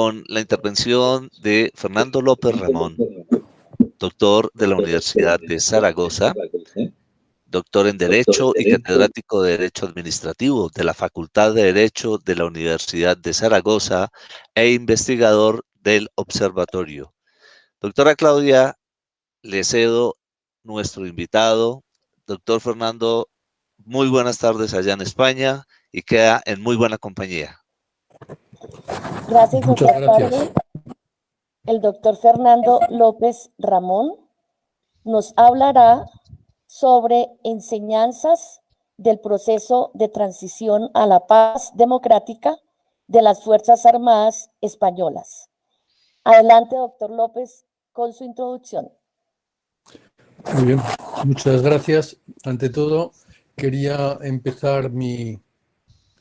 con la intervención de Fernando López Ramón, doctor de la Universidad de Zaragoza, doctor en Derecho y catedrático de Derecho Administrativo de la Facultad de Derecho de la Universidad de Zaragoza e investigador del Observatorio. Doctora Claudia, le cedo nuestro invitado. Doctor Fernando, muy buenas tardes allá en España y queda en muy buena compañía. Gracias, doctor. Muchas gracias. El doctor Fernando López Ramón nos hablará sobre enseñanzas del proceso de transición a la paz democrática de las Fuerzas Armadas Españolas. Adelante, doctor López, con su introducción. Muy bien, muchas gracias. Ante todo, quería empezar mi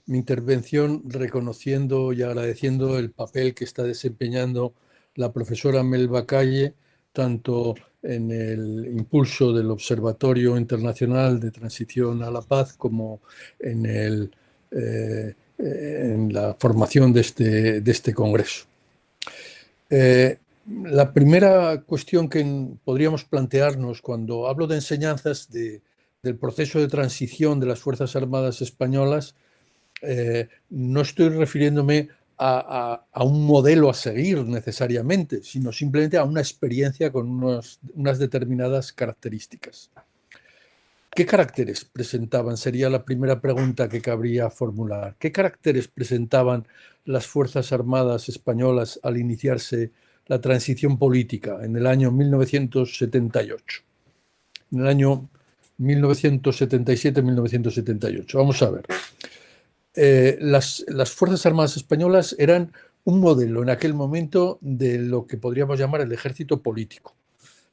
intervención reconociendo y agradeciendo el papel que está desempeñando la profesora Melba Calle, tanto en el impulso del Observatorio Internacional de Transición a la Paz como en la formación de este congreso. La primera cuestión que podríamos plantearnos cuando hablo de enseñanzas del proceso de transición de las Fuerzas Armadas Españolas, no estoy refiriéndome a un modelo a seguir necesariamente, sino simplemente a una experiencia con unas determinadas características. ¿Qué caracteres presentaban? Sería la primera pregunta que cabría formular. ¿Qué caracteres presentaban las Fuerzas Armadas Españolas al iniciarse la transición política en el año 1978? En el año 1977-1978. Vamos a ver. Las Fuerzas Armadas Españolas eran un modelo en aquel momento de lo que podríamos llamar el ejército político.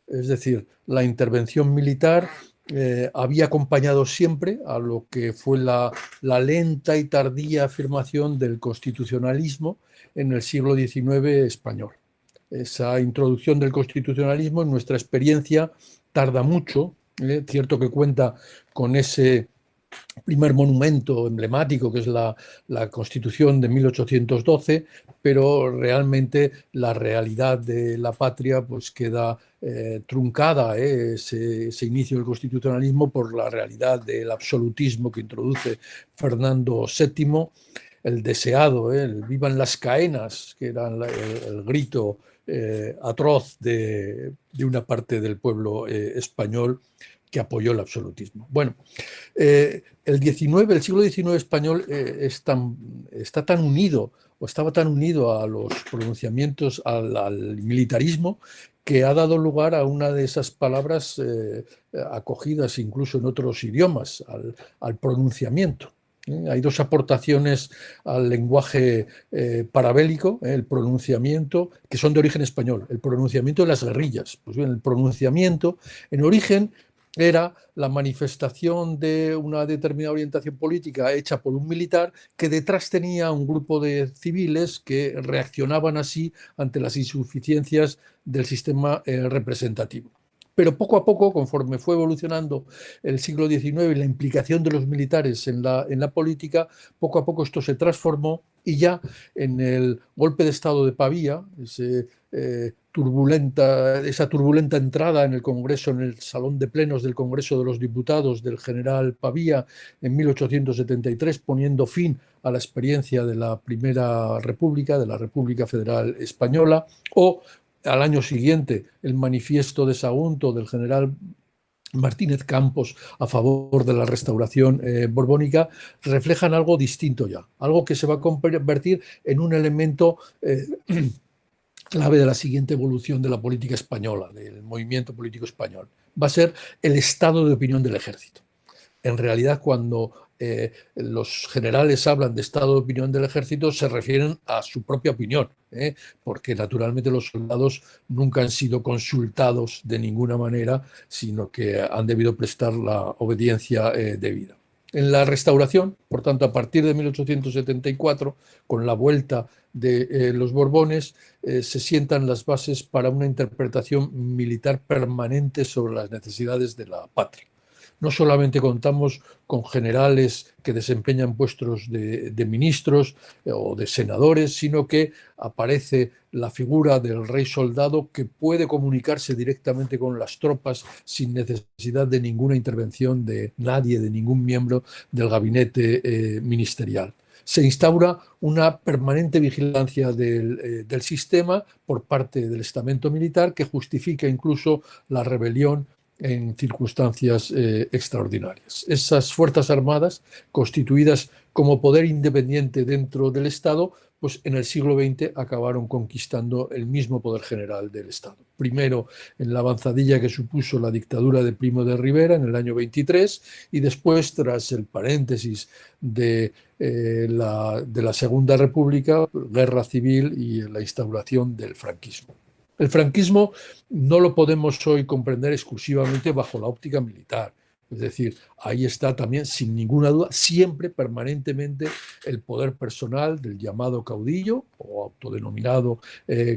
Es decir, la intervención militar había acompañado siempre a lo que fue la lenta y tardía afirmación del constitucionalismo en el siglo XIX español. Esa introducción del constitucionalismo, en nuestra experiencia, tarda mucho. Cierto que cuenta con ese primer monumento emblemático que es la Constitución de 1812, pero realmente la realidad de la patria pues queda truncada, ese inicio del constitucionalismo, por la realidad del absolutismo que introduce Fernando VII, el deseado, el vivan las caenas, que era el grito atroz de una parte del pueblo español que apoyó el absolutismo. Bueno, el siglo XIX español está tan unido, o estaba tan unido a los pronunciamientos, al militarismo, que ha dado lugar a una de esas palabras acogidas incluso en otros idiomas, al pronunciamiento. Hay dos aportaciones al lenguaje parabélico, el pronunciamiento, que son de origen español, el pronunciamiento de las guerrillas. Pues bien, el pronunciamiento en origen era la manifestación de una determinada orientación política hecha por un militar que detrás tenía un grupo de civiles que reaccionaban así ante las insuficiencias del sistema representativo. Pero poco a poco, conforme fue evolucionando el siglo XIX y la implicación de los militares en la política, poco a poco esto se transformó y ya en el golpe de Estado de Pavía, esa turbulenta entrada en el Congreso, en el Salón de Plenos del Congreso de los Diputados del general Pavía en 1873, poniendo fin a la experiencia de la Primera República, de la República Federal Española, o al año siguiente el manifiesto de Sagunto del general Martínez Campos a favor de la restauración borbónica, reflejan algo distinto ya, algo que se va a convertir en un elemento clave de la siguiente evolución de la política española, del movimiento político español. Va a ser el estado de opinión del ejército. En realidad, cuando los generales hablan de estado de opinión del ejército, se refieren a su propia opinión, porque naturalmente los soldados nunca han sido consultados de ninguna manera, sino que han debido prestar la obediencia debida. En la restauración, por tanto, a partir de 1874, con la vuelta de los Borbones, se sientan las bases para una interpretación militar permanente sobre las necesidades de la patria. No solamente contamos con generales que desempeñan puestos de ministros o de senadores, sino que aparece la figura del rey soldado que puede comunicarse directamente con las tropas sin necesidad de ninguna intervención de nadie, de ningún miembro del gabinete ministerial. Se instaura una permanente vigilancia del sistema por parte del estamento militar que justifica incluso la rebelión en circunstancias extraordinarias. Esas Fuerzas Armadas, constituidas como poder independiente dentro del Estado, pues en el siglo XX acabaron conquistando el mismo poder general del Estado. Primero en la avanzadilla que supuso la dictadura de Primo de Rivera en el año 23 y después, tras el paréntesis de la Segunda República, guerra civil y la instauración del franquismo. El franquismo no lo podemos hoy comprender exclusivamente bajo la óptica militar. Es decir, ahí está también, sin ninguna duda, siempre, permanentemente, el poder personal del llamado caudillo o autodenominado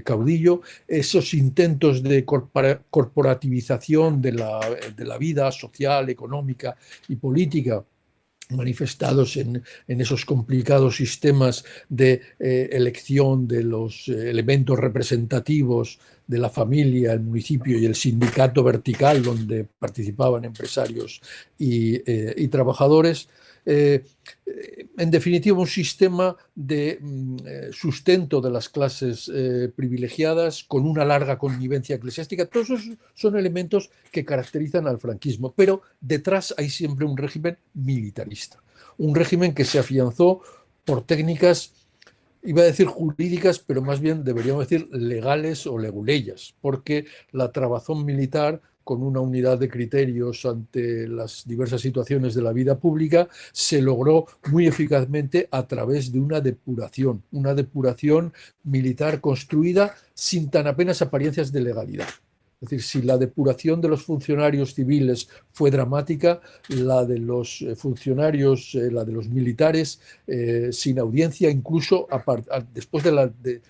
caudillo, esos intentos de corporativización de la vida social, económica y política manifestados en esos complicados sistemas de elección de los elementos representativos de la familia, el municipio y el sindicato vertical, donde participaban empresarios y trabajadores. En definitiva, un sistema de sustento de las clases privilegiadas con una larga connivencia eclesiástica. Todos esos son elementos que caracterizan al franquismo, pero detrás hay siempre un régimen militarista, un régimen que se afianzó por técnicas, iba a decir jurídicas, pero más bien deberíamos decir legales o leguleyas, porque la trabazón militar, con una unidad de criterios ante las diversas situaciones de la vida pública, se logró muy eficazmente a través de una depuración militar construida sin tan apenas apariencias de legalidad. Es decir, si la depuración de los funcionarios civiles fue dramática, la de los funcionarios, la de los militares, sin audiencia, incluso después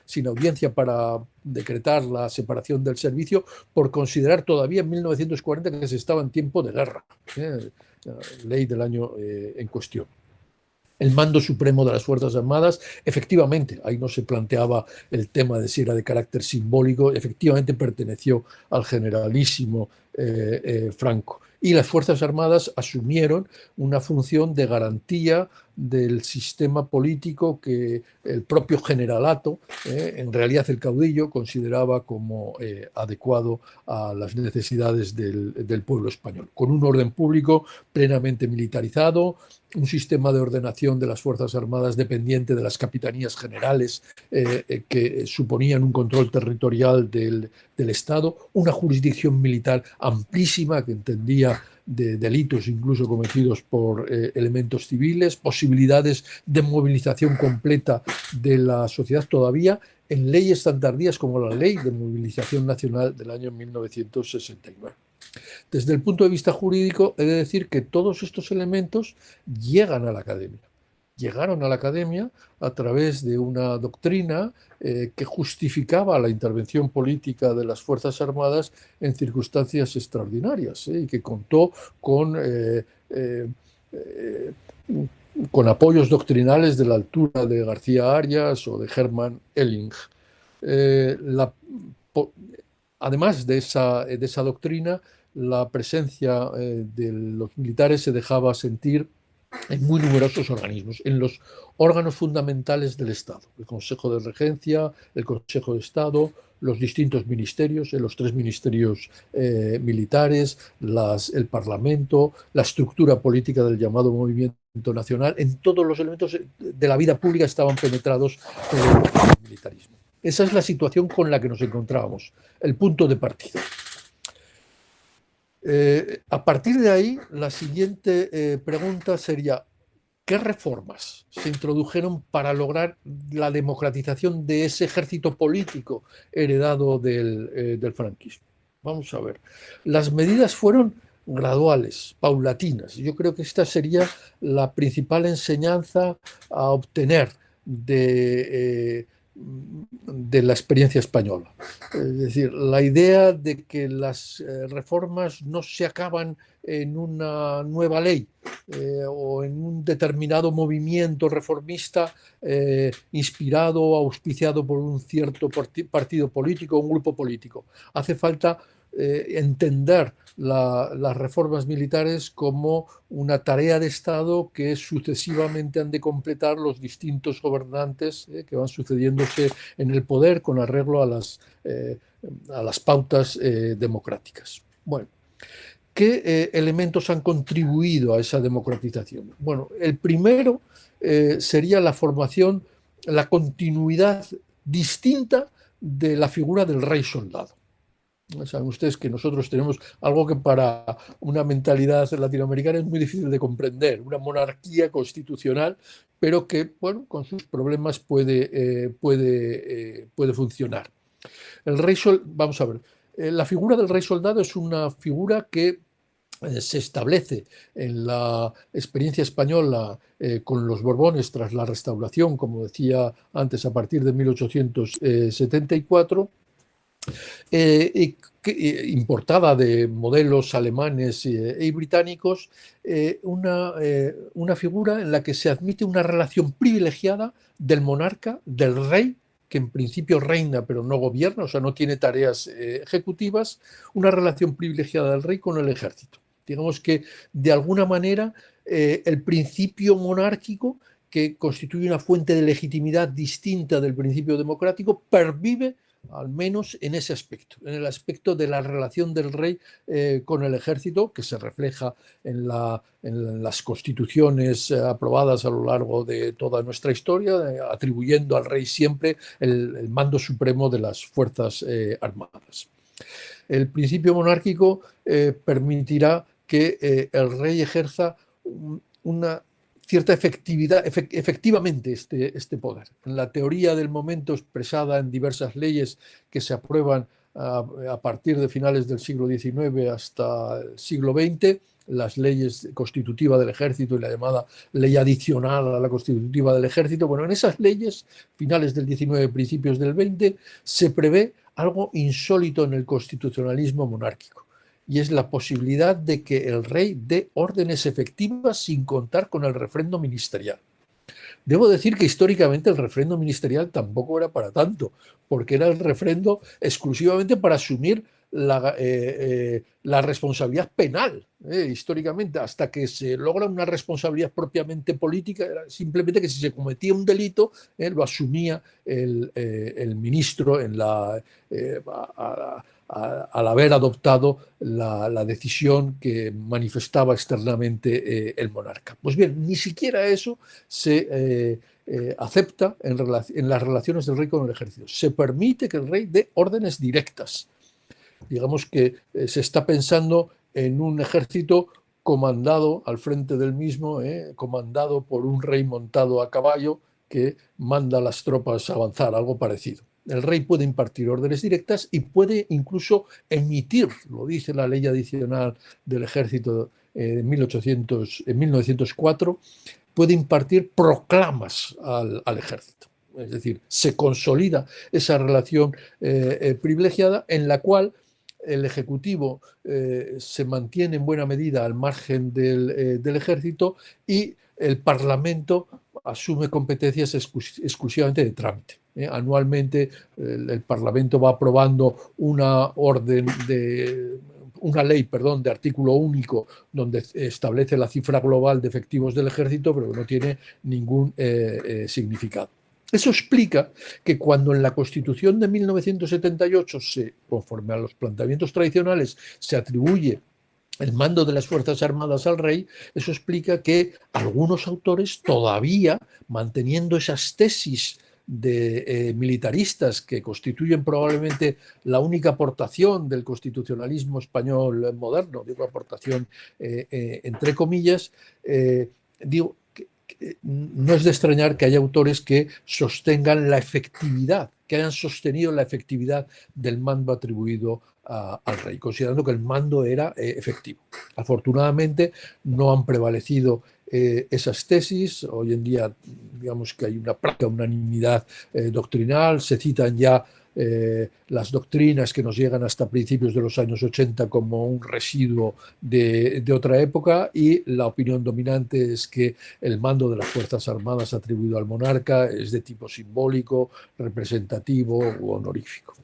sin audiencia para decretar la separación del servicio, por considerar todavía en 1940 que se estaba en tiempo de guerra, ley del año en cuestión. El mando supremo de las Fuerzas Armadas, efectivamente, ahí no se planteaba el tema de si era de carácter simbólico, efectivamente perteneció al generalísimo Franco. Y las Fuerzas Armadas asumieron una función de garantía del sistema político que el propio generalato, en realidad el caudillo, consideraba como adecuado a las necesidades del pueblo español, con un orden público plenamente militarizado, un sistema de ordenación de las Fuerzas Armadas dependiente de las capitanías generales que suponían un control territorial del Estado, una jurisdicción militar amplísima que entendía de delitos incluso cometidos por elementos civiles, posibilidades de movilización completa de la sociedad todavía en leyes tan tardías como la Ley de Movilización Nacional del año 1969. Desde el punto de vista jurídico, he de decir que todos estos elementos llegan a la academia. Llegaron a la academia a través de una doctrina que justificaba la intervención política de las Fuerzas Armadas en circunstancias extraordinarias y que contó con apoyos doctrinales de la altura de García Arias o de Hermann Elling. Además de esa doctrina, la presencia de los militares se dejaba sentir en muy numerosos organismos, en los órganos fundamentales del Estado, el Consejo de Regencia, el Consejo de Estado, los distintos ministerios, los 3 ministerios militares, el Parlamento, la estructura política del llamado Movimiento Nacional. En todos los elementos de la vida pública estaban penetrados por el militarismo. Esa es la situación con la que nos encontrábamos, el punto de partida. A partir de ahí, la siguiente pregunta sería: ¿qué reformas se introdujeron para lograr la democratización de ese ejército político heredado del franquismo? Vamos a ver. Las medidas fueron graduales, paulatinas. Yo creo que esta sería la principal enseñanza a obtener de de la experiencia española. Es decir, la idea de que las reformas no se acaban en una nueva ley o en un determinado movimiento reformista inspirado o auspiciado por un cierto partido político o un grupo político. Hace falta entender las reformas militares como una tarea de Estado que sucesivamente han de completar los distintos gobernantes que van sucediéndose en el poder con arreglo a las pautas democráticas. Bueno, ¿qué elementos han contribuido a esa democratización? Bueno, el primero sería la formación, la continuidad distinta de la figura del rey soldado. Saben ustedes que nosotros tenemos algo que para una mentalidad latinoamericana es muy difícil de comprender, una monarquía constitucional, pero que, bueno, con sus problemas puede funcionar. Vamos a ver, la figura del rey soldado es una figura que se establece en la experiencia española con los Borbones tras la Restauración, como decía antes, a partir de 1874, importada de modelos alemanes y británicos, una figura en la que se admite una relación privilegiada del monarca, del rey, que en principio reina pero no gobierna, o sea, no tiene tareas ejecutivas, una relación privilegiada del rey con el ejército. Digamos que, de alguna manera, el principio monárquico, que constituye una fuente de legitimidad distinta del principio democrático, pervive al menos en ese aspecto, en el aspecto de la relación del rey con el ejército, que se refleja en las constituciones aprobadas a lo largo de toda nuestra historia, atribuyendo al rey siempre el mando supremo de las fuerzas armadas. El principio monárquico permitirá que el rey ejerza una cierta efectividad, efectivamente este poder. En la teoría del momento expresada en diversas leyes que se aprueban a partir de finales del siglo XIX hasta el siglo XX, las leyes constitutivas del ejército y la llamada ley adicional a la constitutiva del ejército, bueno, en esas leyes, finales del XIX, principios del XX, se prevé algo insólito en el constitucionalismo monárquico, y es la posibilidad de que el rey dé órdenes efectivas sin contar con el refrendo ministerial. Debo decir que históricamente el refrendo ministerial tampoco era para tanto, porque era el refrendo exclusivamente para asumir la responsabilidad penal, históricamente, hasta que se logra una responsabilidad propiamente política, era simplemente que si se cometía un delito, lo asumía el ministro al haber adoptado la decisión que manifestaba externamente el monarca. Pues bien, ni siquiera eso se acepta en las relaciones del rey con el ejército. Se permite que el rey dé órdenes directas. Digamos que se está pensando en un ejército comandado al frente del mismo, comandado por un rey montado a caballo que manda a las tropas a avanzar, algo parecido. El rey puede impartir órdenes directas y puede incluso emitir, lo dice la ley adicional del ejército en 1904, puede impartir proclamas al ejército. Es decir, se consolida esa relación privilegiada en la cual el Ejecutivo se mantiene en buena medida al margen del ejército y el Parlamento asume competencias exclusivamente de trámite. Anualmente el Parlamento va aprobando una ley de artículo único donde establece la cifra global de efectivos del ejército, pero que no tiene ningún significado. Eso explica que cuando en la Constitución de 1978, conforme a los planteamientos tradicionales, se atribuye el mando de las Fuerzas Armadas al rey, eso explica que algunos autores todavía, manteniendo esas tesis militaristas que constituyen probablemente la única aportación del constitucionalismo español moderno, digo aportación entre comillas, no es de extrañar que haya autores que sostengan la efectividad, que hayan sostenido la efectividad del mando atribuido al rey, considerando que el mando era efectivo. Afortunadamente no han prevalecido esas tesis. Hoy en día, digamos que hay una práctica unanimidad doctrinal, se citan ya las doctrinas que nos llegan hasta principios de los años 80 como un residuo de otra época, y la opinión dominante es que el mando de las Fuerzas Armadas atribuido al monarca es de tipo simbólico, representativo u honorífico.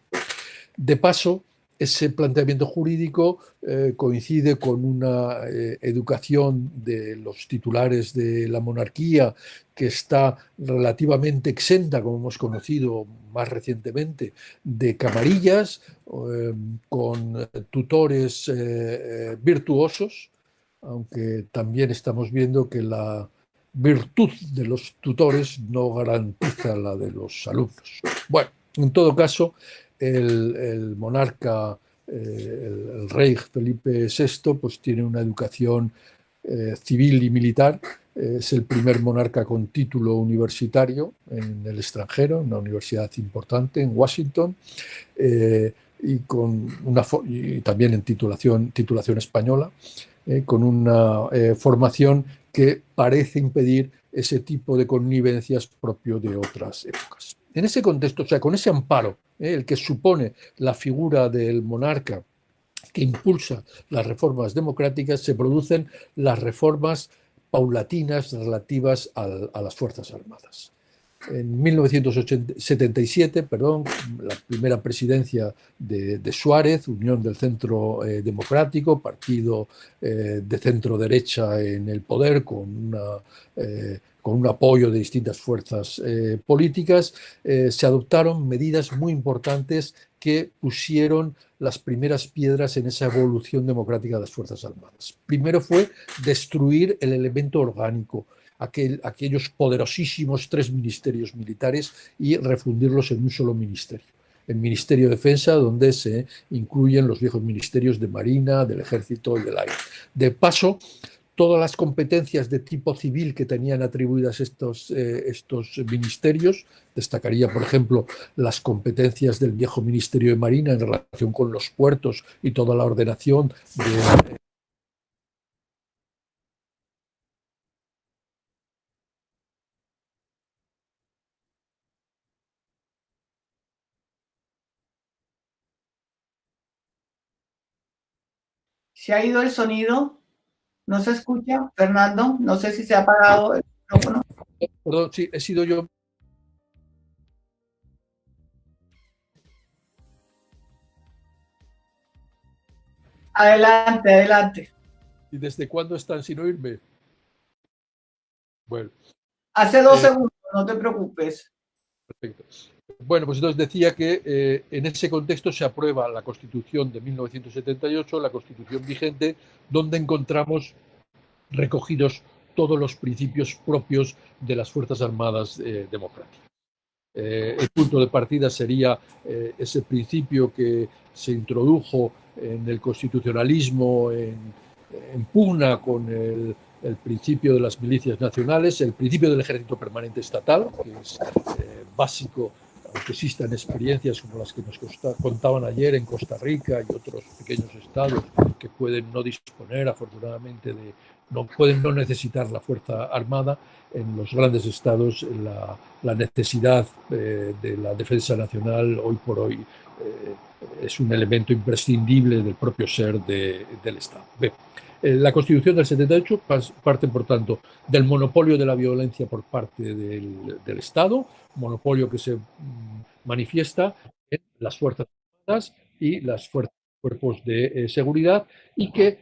De paso, ese planteamiento jurídico coincide con una educación de los titulares de la monarquía que está relativamente exenta, como hemos conocido más recientemente, de camarillas, con tutores virtuosos, aunque también estamos viendo que la virtud de los tutores no garantiza la de los alumnos. Bueno, en todo caso, el monarca, el rey Felipe VI, pues tiene una educación civil y militar. Es el primer monarca con título universitario en el extranjero, en una universidad importante en Washington, y también en titulación española, con una formación que parece impedir ese tipo de connivencias propio de otras épocas. En ese contexto, o sea, con ese amparo, el que supone la figura del monarca que impulsa las reformas democráticas, se producen las reformas paulatinas relativas a las Fuerzas Armadas. En 1977, la primera presidencia de Suárez, Unión del Centro Democrático, partido de centro derecha en el poder, con un apoyo de distintas fuerzas políticas, se adoptaron medidas muy importantes que pusieron las primeras piedras en esa evolución democrática de las Fuerzas Armadas. Primero fue destruir el elemento orgánico, aquellos poderosísimos 3 ministerios militares, y refundirlos en un solo ministerio. El Ministerio de Defensa, donde se incluyen los viejos ministerios de Marina, del Ejército y del Aire. De paso, todas las competencias de tipo civil que tenían atribuidas estos ministerios, destacaría, por ejemplo, las competencias del viejo Ministerio de Marina en relación con los puertos y toda la ordenación de ¿Se ha ido el sonido? ¿No se escucha, Fernando? No sé si se ha apagado el micrófono. Perdón, sí, he sido yo. Adelante, adelante. ¿Y desde cuándo están sin oírme? Bueno. Hace 2 segundos, no te preocupes. Perfecto. Bueno, pues entonces decía que en ese contexto se aprueba la Constitución de 1978, la Constitución vigente, donde encontramos recogidos todos los principios propios de las Fuerzas Armadas democráticas. El punto de partida sería ese principio que se introdujo en el constitucionalismo en pugna con el principio de las milicias nacionales, el principio del ejército permanente estatal, que es básico, aunque existan experiencias como las que nos contaban ayer en Costa Rica y otros pequeños estados que pueden no disponer, afortunadamente, pueden no necesitar la Fuerza Armada. En los grandes estados la necesidad de la defensa nacional hoy por hoy es un elemento imprescindible del propio ser del Estado. Bien. La Constitución del 78 parte, por tanto, del monopolio de la violencia por parte del Estado, monopolio que se manifiesta en las Fuerzas Armadas y los cuerpos de seguridad, y que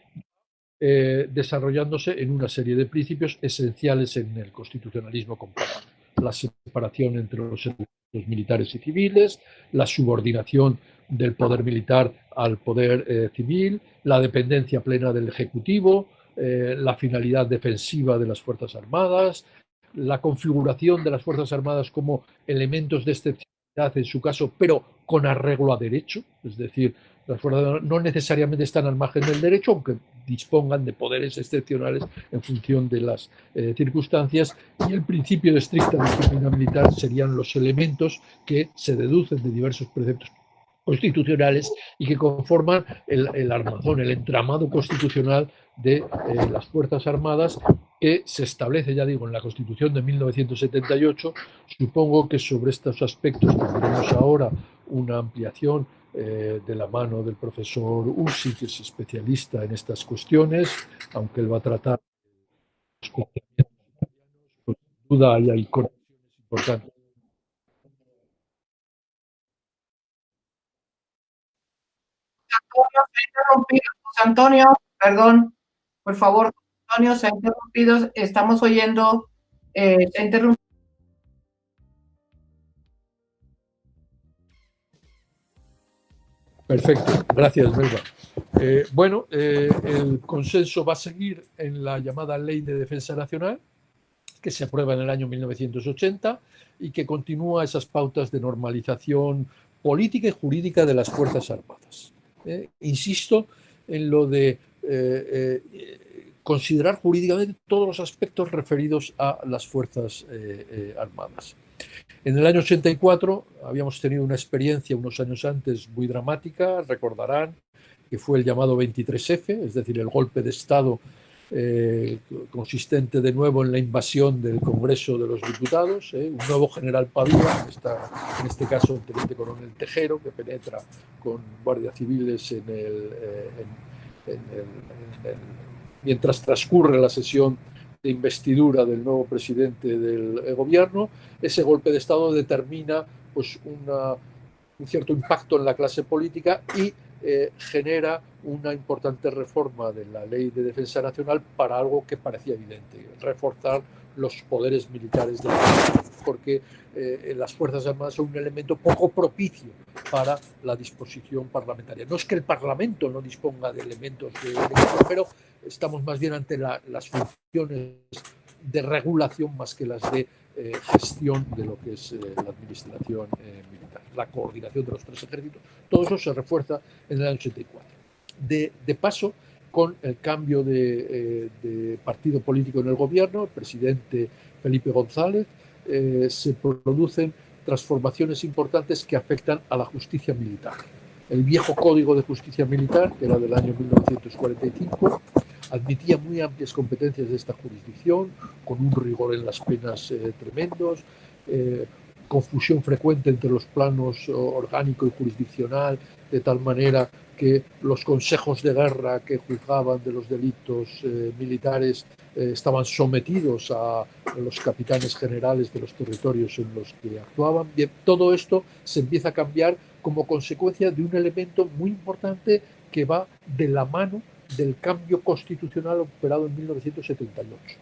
desarrollándose en una serie de principios esenciales en el constitucionalismo comparado. La separación entre los servicios militares y civiles, la subordinación del poder militar al poder civil, la dependencia plena del Ejecutivo, la finalidad defensiva de las Fuerzas Armadas, la configuración de las Fuerzas Armadas como elementos de excepcionalidad en su caso, pero con arreglo a derecho, es decir, las Fuerzas Armadas no necesariamente están al margen del derecho, aunque dispongan de poderes excepcionales en función de las circunstancias, y el principio de estricta disciplina militar serían los elementos que se deducen de diversos preceptos constitucionales y que conforman el armazón, el entramado constitucional de las Fuerzas Armadas, que se establece, ya digo, en la Constitución de 1978. Supongo que sobre estos aspectos tendremos ahora una ampliación de la mano del profesor Ursi, que es especialista en estas cuestiones, aunque él va a tratar con duda y hay conexiones importantes. Antonio, se ha interrumpido. José Antonio, perdón, por favor, Antonio, se ha interrumpido. Estamos oyendo, se ha interrumpido. Perfecto, gracias, Melba. Bueno, el consenso va a seguir en la llamada Ley de Defensa Nacional, que se aprueba en el año 1980 y que continúa esas pautas de normalización política y jurídica de las Fuerzas Armadas. Insisto en lo de considerar jurídicamente todos los aspectos referidos a las Fuerzas Armadas. En el año 84 habíamos tenido una experiencia unos años antes muy dramática, recordarán, que fue el llamado 23F, es decir, el golpe de Estado consistente de nuevo en la invasión del Congreso de los Diputados, un nuevo general Pavía, en este caso el teniente coronel Tejero, que penetra con guardias civiles mientras transcurre la sesión de investidura del nuevo presidente del gobierno. Ese golpe de Estado determina pues, un cierto impacto en la clase política y genera una importante reforma de la Ley de Defensa Nacional para algo que parecía evidente: reforzar los poderes militares del país, porque las Fuerzas Armadas son un elemento poco propicio para la disposición parlamentaria. No es que el Parlamento no disponga de elementos de pero estamos más bien ante las funciones de regulación más que las de gestión de lo que es la administración militar, la coordinación de los tres ejércitos. Todo eso se refuerza en el año 84. De paso, con el cambio de partido político en el gobierno, el presidente Felipe González, se producen transformaciones importantes que afectan a la justicia militar. El viejo Código de Justicia Militar, que era del año 1945, admitía muy amplias competencias de esta jurisdicción, con un rigor en las penas tremendos, confusión frecuente entre los planos orgánico y jurisdiccional, de tal manera que los consejos de guerra que juzgaban de los delitos militares estaban sometidos a los capitanes generales de los territorios en los que actuaban. Bien, todo esto se empieza a cambiar como consecuencia de un elemento muy importante que va de la mano del cambio constitucional operado en 1978,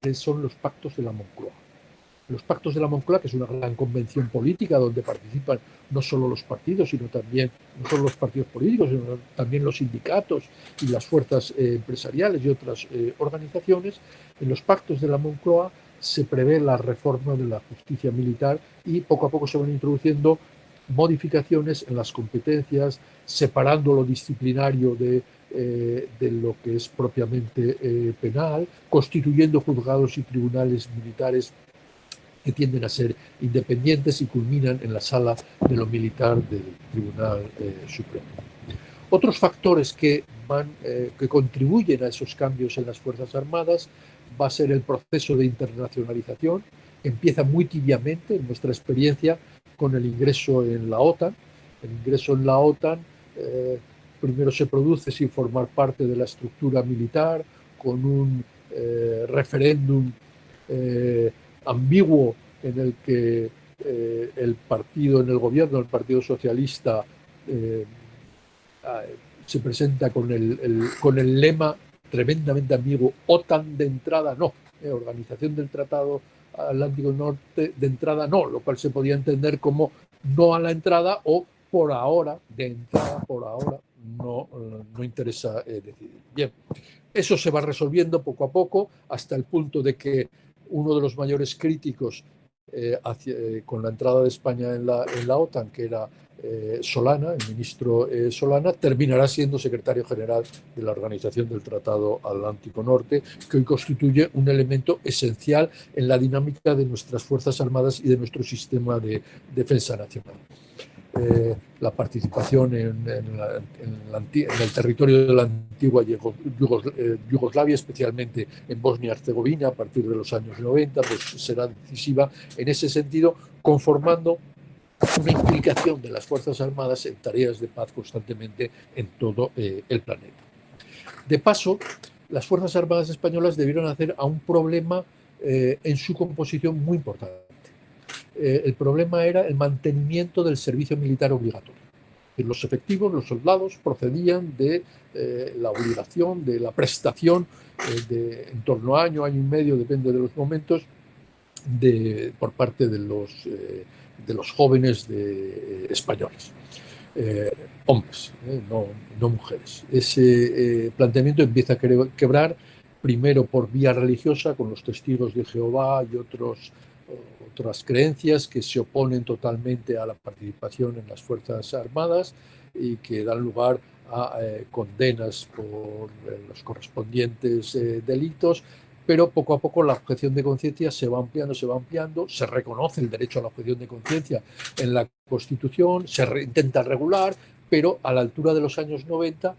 que son los pactos de la Moncloa. Los pactos de la Moncloa, que es una gran convención política donde participan no solo los partidos, sino también, no solo los partidos políticos, sino también los sindicatos y las fuerzas empresariales y otras organizaciones. En los pactos de la Moncloa se prevé la reforma de la justicia militar y poco a poco se van introduciendo modificaciones en las competencias, separando lo disciplinario de lo que es propiamente penal, constituyendo juzgados y tribunales militares que tienden a ser independientes y culminan en la sala de lo militar del Tribunal Supremo. Otros factores que contribuyen a esos cambios en las Fuerzas Armadas va a ser el proceso de internacionalización. Empieza muy tibiamente, en nuestra experiencia, con el ingreso en la OTAN. El ingreso en la OTAN primero se produce sin formar parte de la estructura militar, con un referéndum ambiguo en el que el partido en el gobierno, el Partido Socialista, se presenta con el lema tremendamente ambiguo: OTAN de entrada no, Organización del Tratado Atlántico Norte de entrada no, lo cual se podía entender como no a la entrada o por ahora, de entrada por ahora, no interesa decidir. Bien, eso se va resolviendo poco a poco hasta el punto de que uno de los mayores críticos con la entrada de España en la OTAN, que era Solana, el ministro Solana, terminará siendo secretario general de la Organización del Tratado Atlántico Norte, que hoy constituye un elemento esencial en la dinámica de nuestras Fuerzas Armadas y de nuestro sistema de defensa nacional. la participación en el territorio de la antigua Yugoslavia, especialmente en Bosnia y Herzegovina, a partir de los años 90, pues será decisiva en ese sentido, conformando una implicación de las Fuerzas Armadas en tareas de paz constantemente en todo el planeta. De paso, las Fuerzas Armadas españolas debieron hacer a un problema en su composición muy importante. El problema era el mantenimiento del servicio militar obligatorio. Los efectivos, los soldados, procedían de la obligación, de la prestación de en torno a año y medio, depende de los momentos, por parte de los jóvenes españoles. Hombres, no mujeres. Ese planteamiento empieza a quebrar primero por vía religiosa, con los testigos de Jehová y otras creencias que se oponen totalmente a la participación en las Fuerzas Armadas y que dan lugar a condenas por los correspondientes delitos, pero poco a poco la objeción de conciencia se va ampliando, se reconoce el derecho a la objeción de conciencia en la Constitución, se intenta regular, pero a la altura de los años 90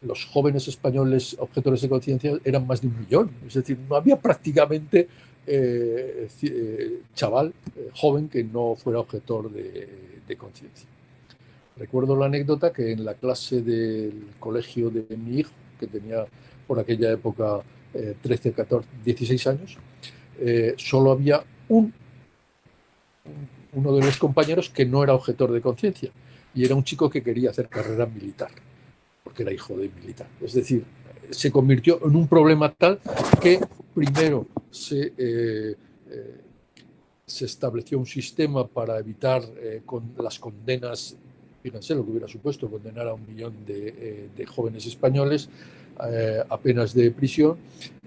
los jóvenes españoles objetores de conciencia eran más de 1 millón. Es decir, no había prácticamente chaval joven que no fuera objetor de conciencia. Recuerdo la anécdota que en la clase del colegio de mi hijo, que tenía por aquella época 13, 14, 16 años, solo había uno de los compañeros que no era objetor de conciencia, y era un chico que quería hacer carrera militar, porque era hijo de militar. Es decir, se convirtió en un problema tal que primero se estableció un sistema para evitar las condenas. Fíjense lo que hubiera supuesto condenar a 1 millón de jóvenes españoles a penas de prisión,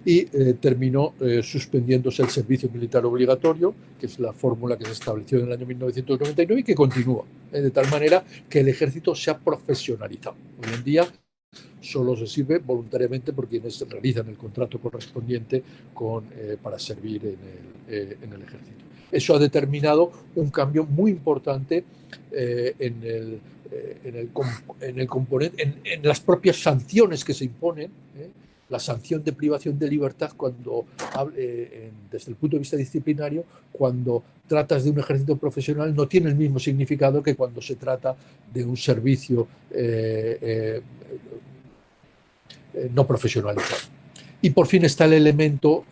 y terminó suspendiéndose el servicio militar obligatorio, que es la fórmula que se estableció en el año 1999 y que continúa, de tal manera que el ejército se ha profesionalizado. Hoy en día solo se sirve voluntariamente por quienes realizan el contrato correspondiente para servir en el ejército. Eso ha determinado un cambio muy importante en las propias sanciones que se imponen. La sanción de privación de libertad, desde el punto de vista disciplinario, cuando tratas de un ejército profesional, no tiene el mismo significado que cuando se trata de un servicio no profesionalizado. Y por fin está el elemento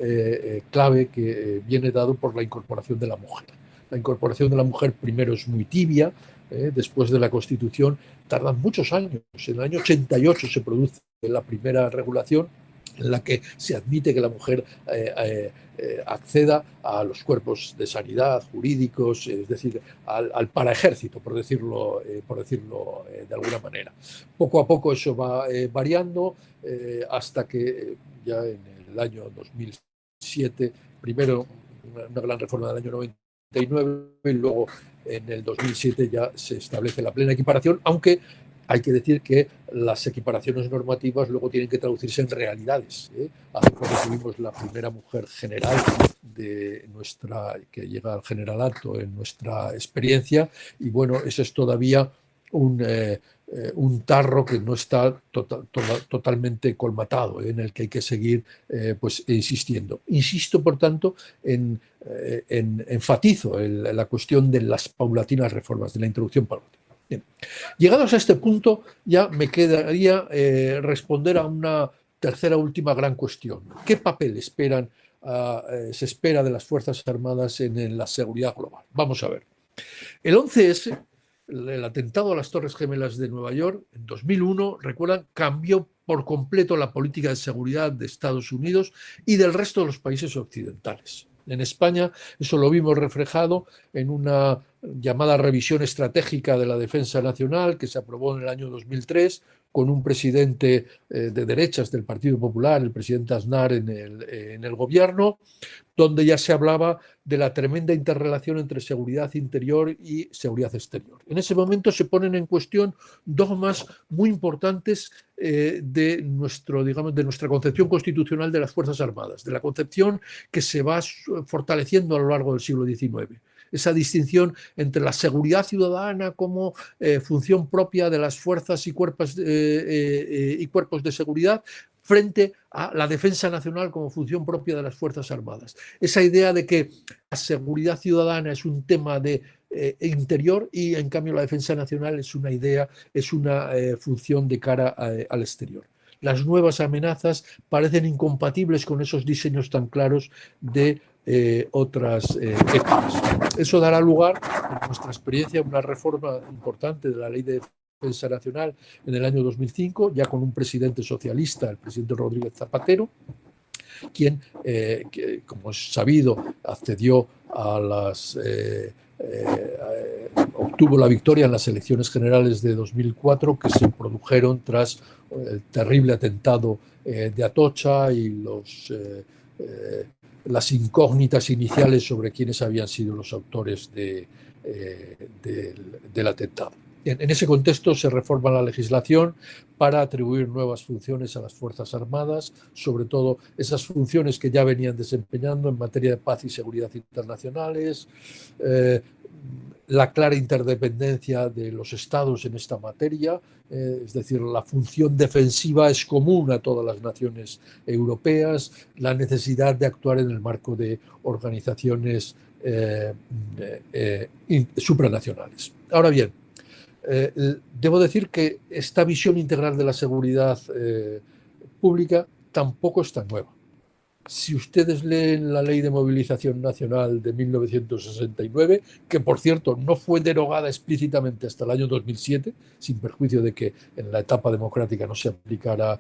clave que viene dado por la incorporación de la mujer. La incorporación de la mujer primero es muy tibia, después de la Constitución tardan muchos años. En el año 88 se produce la primera regulación en la que se admite que la mujer acceda a los cuerpos de sanidad, jurídicos, es decir, al paraejército, por decirlo de alguna manera. Poco a poco eso va variando hasta que ya en el año 2007, primero una gran reforma del año 99 y luego en el 2007 ya se establece la plena equiparación, aunque hay que decir que las equiparaciones normativas luego tienen que traducirse en realidades. Hace poco tuvimos la primera mujer general que llega al generalato en nuestra experiencia, y bueno, eso es todavía un tarro que no está totalmente colmatado, en el que hay que seguir pues insistiendo. Insisto, por tanto, enfatizo la cuestión de las paulatinas reformas, de la introducción paulatina. Bien. Llegados a este punto, ya me quedaría responder a una tercera última gran cuestión. ¿Qué papel se espera de las Fuerzas Armadas en la seguridad global? Vamos a ver. El 11S, el atentado a las Torres Gemelas de Nueva York, en 2001, recuerdan, cambió por completo la política de seguridad de Estados Unidos y del resto de los países occidentales. En España eso lo vimos reflejado en una llamada revisión estratégica de la defensa nacional que se aprobó en el año 2003 con un presidente de derechas del Partido Popular, el presidente Aznar, en el gobierno, donde ya se hablaba de la tremenda interrelación entre seguridad interior y seguridad exterior. En ese momento se ponen en cuestión dogmas muy importantes de nuestra concepción constitucional de las Fuerzas Armadas, de la concepción que se va fortaleciendo a lo largo del siglo XIX. esa distinción entre la seguridad ciudadana como función propia de las fuerzas y cuerpos de seguridad frente a la defensa nacional como función propia de las Fuerzas Armadas. Esa idea de que la seguridad ciudadana es un tema de interior y en cambio la defensa nacional es una idea, es una función de cara al exterior. Las nuevas amenazas parecen incompatibles con esos diseños tan claros de otras épocas. Eso dará lugar, en nuestra experiencia, a una reforma importante de la Ley de Defensa Nacional en el año 2005, ya con un presidente socialista, el presidente Rodríguez Zapatero, quien, como es sabido, accedió a las... obtuvo la victoria en las elecciones generales de 2004 que se produjeron tras el terrible atentado de Atocha y las incógnitas iniciales sobre quiénes habían sido los autores del atentado. En ese contexto se reforma la legislación para atribuir nuevas funciones a las Fuerzas Armadas, sobre todo esas funciones que ya venían desempeñando en materia de paz y seguridad internacionales, la clara interdependencia de los estados en esta materia, es decir, la función defensiva es común a todas las naciones europeas, la necesidad de actuar en el marco de organizaciones supranacionales. Ahora bien, debo decir que esta visión integral de la seguridad pública tampoco es tan nueva. Si ustedes leen la Ley de Movilización Nacional de 1969, que por cierto no fue derogada explícitamente hasta el año 2007, sin perjuicio de que en la etapa democrática no se aplicara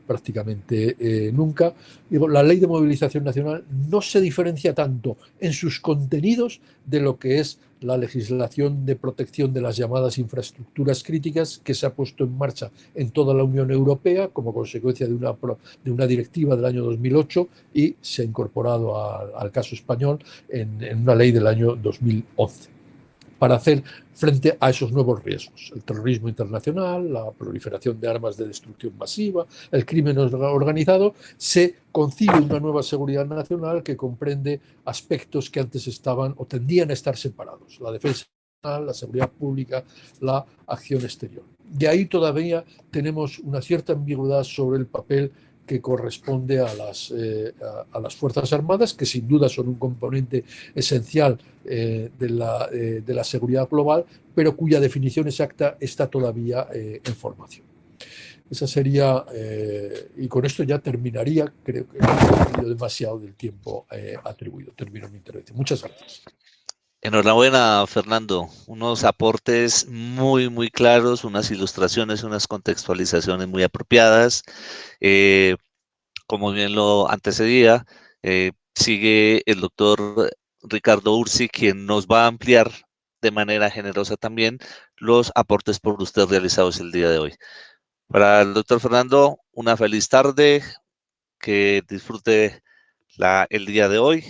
prácticamente nunca, digo, la Ley de Movilización Nacional no se diferencia tanto en sus contenidos de lo que es la legislación de protección de las llamadas infraestructuras críticas que se ha puesto en marcha en toda la Unión Europea como consecuencia de una directiva del año 2008 y se ha incorporado al caso español en una ley del año 2011 para hacer frente a esos nuevos riesgos. El terrorismo internacional, la proliferación de armas de destrucción masiva, el crimen organizado, se concibe una nueva seguridad nacional que comprende aspectos que antes estaban o tendían a estar separados. La defensa nacional, la seguridad pública, la acción exterior. Y ahí todavía tenemos una cierta ambigüedad sobre el papel que corresponde a las Fuerzas Armadas, que sin duda son un componente esencial de la seguridad global, pero cuya definición exacta está todavía en formación. Esa sería, y con esto ya terminaría, creo que he tenido demasiado del tiempo atribuido. Termino mi intervención. Muchas gracias. Enhorabuena, Fernando. Unos aportes muy, muy claros, unas ilustraciones, unas contextualizaciones muy apropiadas. Como bien lo antecedía, sigue el doctor Ricardo Ursi, quien nos va a ampliar de manera generosa también los aportes por usted realizados el día de hoy. Para el doctor Fernando, una feliz tarde, que disfrute el día de hoy